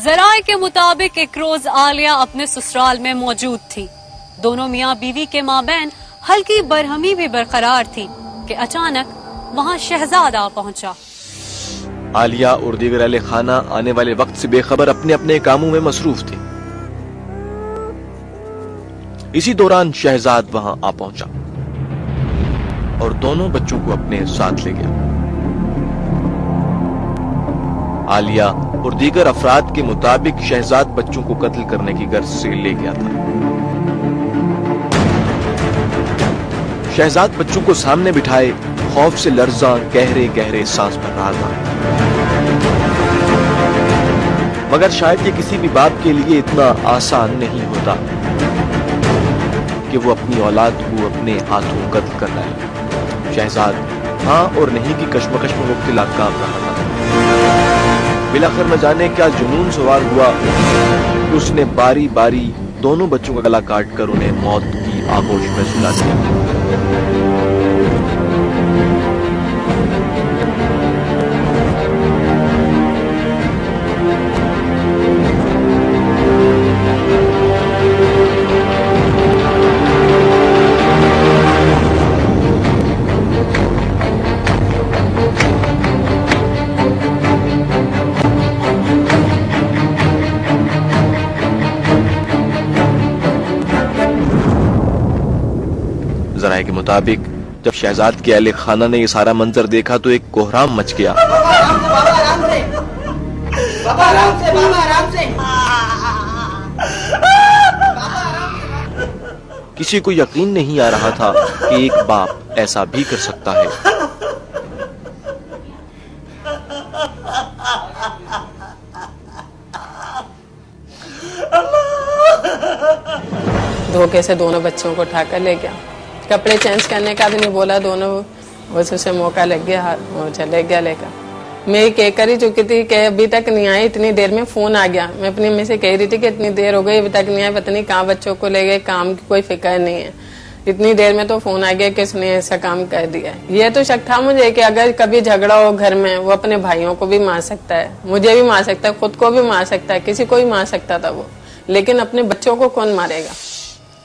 जराए के मुताबिक एक रोज आलिया अपने ससुराल में मौजूद थी। दोनों मियाँ बीवी के माबैन हल्की बरहमी भी बरकरार थी कि अचानक वहाँ शहजाद आ पहुँचा। आलिया और दीगर अहले खाना आने वाले वक्त से बेखबर अपने अपने कामों में मसरूफ थे। इसी दौरान शहजाद वहां आ पहुंचा और दोनों बच्चों को अपने साथ ले गया। आलिया और दीगर अफराद के मुताबिक शहजाद बच्चों को कत्ल करने की गर्ज से ले गया था। शहजाद बच्चों को सामने बिठाए खौफ से लर्जा गहरे गहरे सांस भर रहा था, मगर शायद ये किसी भी बाप के लिए इतना आसान नहीं होता कि वो अपनी औलाद को अपने हाथों कत्ल कर लाए। शहजाद हाँ और नहीं की कश्मकश में मुब्तला काम रहा था। बिलाखिर न जाने क्या जुनून सवार हुआ, उसने बारी बारी दोनों बच्चों का गला काट कर उन्हें मौत की आगोश में सुला दिया। जराए के मुताबिक जब शहजाद के अहले खाना ने ये सारा मंजर देखा तो एक कोहराम मच गया। किसी को यकीन नहीं आ रहा था कि एक बाप ऐसा भी कर सकता है। धोखे से दोनों बच्चों को उठाकर ले गया। कपड़े चेंज करने का भी नहीं बोला, दोनों बस उसे मौका लग गया और चले गया लेकर। मैं कह कर ही चुकी थी कि अभी तक नहीं आई, इतनी देर में फोन आ गया। मैं अपनी में से कह रही थी कि इतनी देर हो गई अभी तक नहीं आई, पता नहीं कहाँ बच्चों को ले गए, काम की कोई फिक्र नहीं है। इतनी देर में तो फोन आ गया कि उसने ऐसा काम कर दिया। ये तो शक था मुझे कि अगर कभी झगड़ा हो घर में, वो अपने भाइयों को भी मार सकता है, मुझे भी मार सकता है, खुद को भी मार सकता है, किसी को भी मार सकता था वो, लेकिन अपने बच्चों को कौन मारेगा।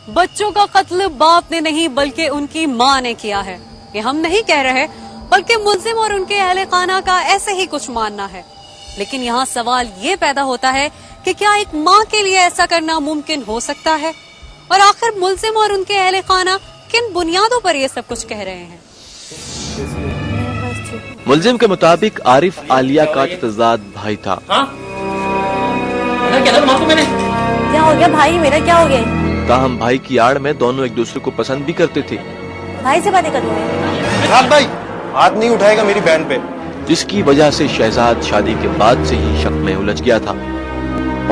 बच्चों का कत्ल बाप ने नहीं बल्कि उनकी माँ ने किया है, ये हम नहीं कह रहे, बल्कि मुल्जिम और उनके अहले खाना का ऐसे ही कुछ मानना है। लेकिन यहाँ सवाल ये पैदा होता है कि क्या एक माँ के लिए ऐसा करना मुमकिन हो सकता है, और आखिर मुल्जिम और उनके अहले खाना किन बुनियादों पर ये सब कुछ कह रहे हैं। मुल्जिम के मुताबिक आरिफ आलिया का तजाद भाई था। क्या हो गया भाई मेरा, क्या हो गया? ताहम भाई की आड़ में दोनों एक दूसरे को पसंद भी करते थे। भाई से बातें करूंगा। हाँ भाई, हाथ नहीं उठाएगा मेरी बहन पे। जिसकी वजह से शहजाद शादी के बाद से ही शक में उलझ गया था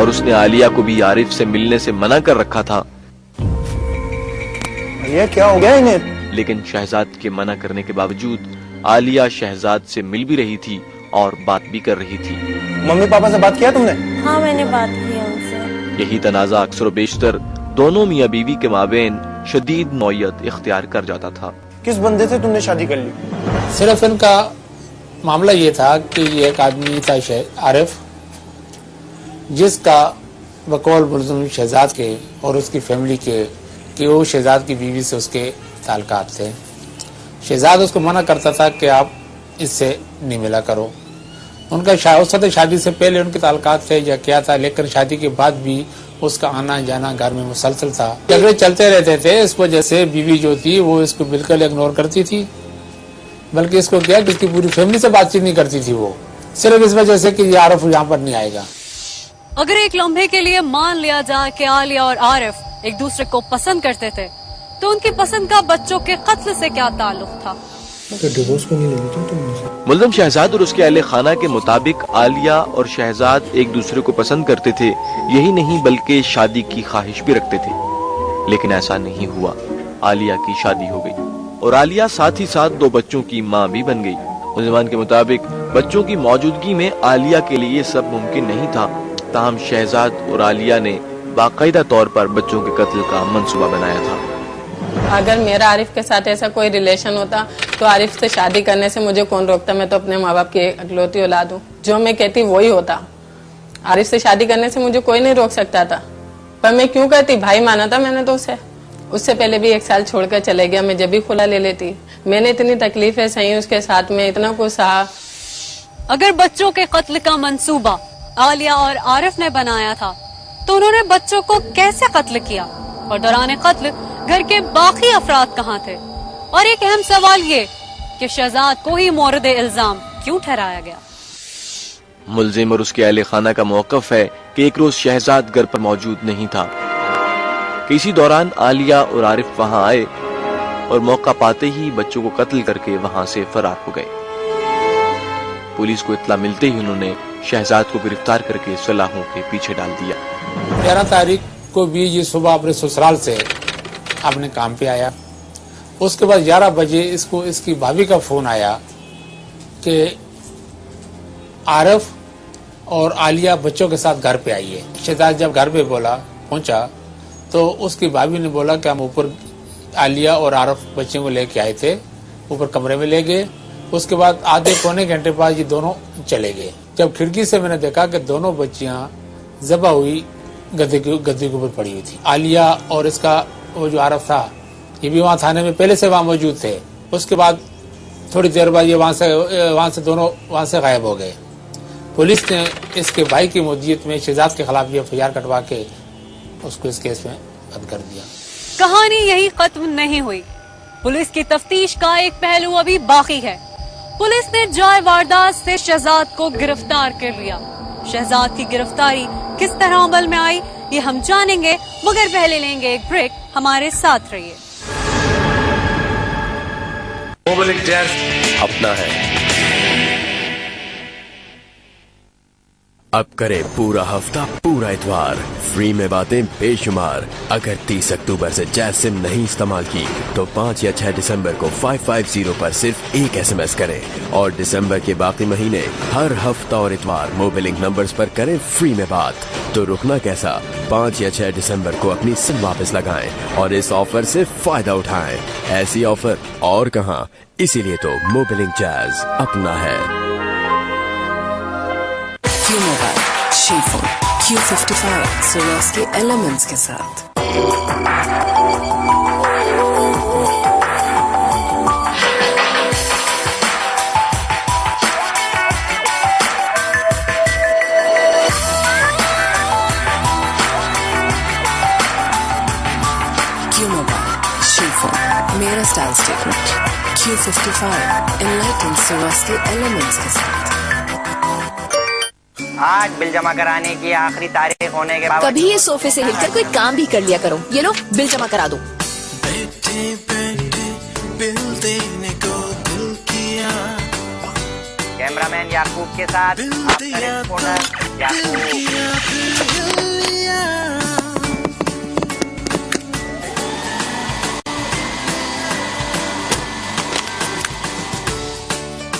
और उसने आलिया को भी आरिफ से मिलने से मना कर रखा था। ये क्या हो गया इन्हें? लेकिन शहजाद के मना करने के बावजूद आलिया शहजाद से मिल भी रही थी और बात भी कर रही थी। मम्मी पापा से बात किया तुमने? हाँ मैंने बात की उनसे। यही तनाजा अक्सर बेशतर दोनों मियाँ बीवी के माबेन शदीद नौयत इख्तियार कर जाता था। किस बंदे से तुमने शादी कर ली? सिर्फ इनका मामला ये था कि ये एक आदमी था आरिफ, जिसका बकौल मुल्ज़िम शहजाद के और उसकी फैमिली के कि वो शहजाद की बीवी से उसके ताल्लुकात थे। शहजाद उसको मना करता था कि आप इससे नहीं मिला करो। उनका उससे शादी से पहले उनके ताल्लुकात थे या क्या था, लेकिन शादी के बाद भी उसका आना जाना घर में मुसलसल था। झगड़े चलते रहते थे। इस वजह से बीवी जो थी वो इसको बिल्कुल इग्नोर करती थी, बल्कि इसको क्या कि इसकी पूरी फैमिली से बातचीत नहीं करती थी वो, सिर्फ इस वजह से कि ये आरिफ यहाँ पर नहीं आएगा। अगर एक लम्हे के लिए मान लिया जाए कि आलिया और आरिफ एक दूसरे को पसंद करते थे, तो उनकी पसंद का बच्चों के कत्ल से क्या ताल्लुक था? तो डिवोर्स को नहीं लेगी तुम मुझसे? मुल्ज़िम शहजाद और उसके अहले खाना के मुताबिक आलिया और शहजाद एक दूसरे को पसंद करते थे। यही नहीं बल्कि शादी की ख्वाहिश भी रखते थे, लेकिन ऐसा नहीं हुआ। आलिया की शादी हो गई और आलिया साथ ही साथ दो बच्चों की माँ भी बन गई। मुल्ज़िमान के मुताबिक बच्चों की मौजूदगी में आलिया के लिए सब मुमकिन नहीं था। ताहम शहजाद और आलिया ने बाकायदा तौर पर बच्चों के कत्ल का मंसूबा बनाया था। अगर मेरा आरिफ के साथ ऐसा कोई रिलेशन होता तो आरिफ से शादी करने से मुझे कौन रोकता? मैं तो अपने माँ बाप की इकलौती औलाद हूँ, जो मैं कहती वही होता। आरिफ से शादी करने से मुझे कोई नहीं रोक सकता था, पर मैं क्यों करती? भाई माना था मैंने तो उसे। उससे पहले भी 1 साल छोड़कर चले गया, मैं जब भी खुला ले लेती। मैंने इतनी तकलीफें सही उसके साथ में, इतना कुछ सहा। अगर बच्चों के कत्ल का मंसूबा आलिया और आरिफ ने बनाया था तो उन्होंने बच्चों को कैसे कत्ल किया, और दौरान कत्ल घर के बाकी अफराद कहाँ थे? और एक अहम सवाल ये कि शहजाद को ही मोरद इल्जाम क्यों ठहराया गया? मुल्जिम और उसके अहले खाना का मौकफ है कि एक रोज शहजाद घर पर मौजूद नहीं था। किसी दौरान आलिया और आरिफ वहां आए और मौका पाते ही बच्चों को कत्ल करके वहां से फरार हो गए। पुलिस को इत्तला मिलते ही उन्होंने शहजाद को गिरफ्तार करके सलाखों के पीछे डाल दिया। 11 तारीख को भी ये सुबह अपने ससुराल से अपने काम पे आया। उसके बाद 11 बजे इसको इसकी भाभी का फोन आया कि आरिफ और आलिया बच्चों के साथ घर पे आई है। शहजाद जब घर पे पहुंचा तो उसकी भाभी ने बोला कि हम ऊपर आलिया और आरिफ बच्चों को लेके आए थे, ऊपर कमरे में ले गए। उसके बाद आधे पौने घंटे बाद ये दोनों चले गए। जब खिड़की से मैंने देखा कि दोनों बच्चियां ज़बह हुई गद्दे के ऊपर पड़ी हुई थी। आलिया और इसका वो जो आरिफ था ये भी वहाँ थाने में पहले से वहाँ मौजूद थे। उसके बाद थोड़ी देर बाद ये वहाँ से दोनों वहाँ से गायब हो गए। पुलिस ने इसके भाई की मौजूदगी में शहजाद के खिलाफ ये FIR कटवा के उसको इस केस में बंद कर दिया। कहानी यही खत्म नहीं हुई। पुलिस की तफ्तीश का एक पहलू अभी बाकी है। पुलिस ने जाए वारदात से शहजाद को गिरफ्तार कर लिया। शहजाद की गिरफ्तारी किस तरह अमल में आई ये हम जानेंगे, मगर पहले लेंगे एक ब्रेक। हमारे साथ रहिए। मोबाइल जैज अपना है। अब करे पूरा हफ्ता पूरा इतवार फ्री में बातें बेशुमार। अगर 30 अक्टूबर से जैज सिम नहीं इस्तेमाल की तो 5 या 6 दिसंबर को 550 पर सिर्फ एक SMS करें, और दिसंबर के बाकी महीने हर हफ्ता और इतवार मोबाइलिंग नंबर्स पर करें फ्री में बात। तो रुकना कैसा, 5 या 6 दिसंबर को अपनी सिम वापस लगाएं और इस ऑफर से फायदा उठाएं। ऐसी ऑफर और कहां, इसीलिए तो मोबाइलिंग जैज अपना है। Q-Mobile, Shifon, Q55, Swarovski elements के साथ। Q-Mobile, Shifon, मेरा style statement. Q55, Enlightened Swarovski elements के साथ। आज बिल जमा कराने की आखिरी तारीख होने के बाद कभी ये सोफे से हिलकर कोई काम भी कर लिया करो। ये लो बिल जमा करा दो। कैमरामैन याकूब के साथ रिपोर्टर याकूब।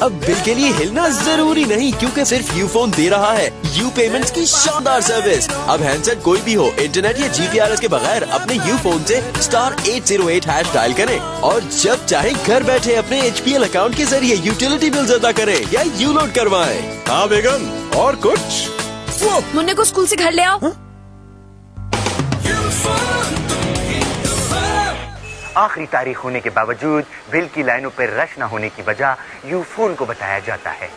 अब बिल के लिए हिलना जरूरी नहीं, क्योंकि सिर्फ यूफोन दे रहा है यू पेमेंट्स की शानदार सर्विस। अब हैंडसेट कोई भी हो, इंटरनेट या GPRS के बगैर अपने यूफोन से *808# डायल करें और जब चाहे घर बैठे अपने HPL अकाउंट के जरिए यूटिलिटी बिल्स अदा करें या यूलोड करवाएं। हाँ बेगम, और कुछ? मुन्ने को स्कूल से घर ले आओ। आखिरी तारीख होने के बावजूद बिल की लाइनों पर रश न होने की वजह यूफोन को बताया जाता है।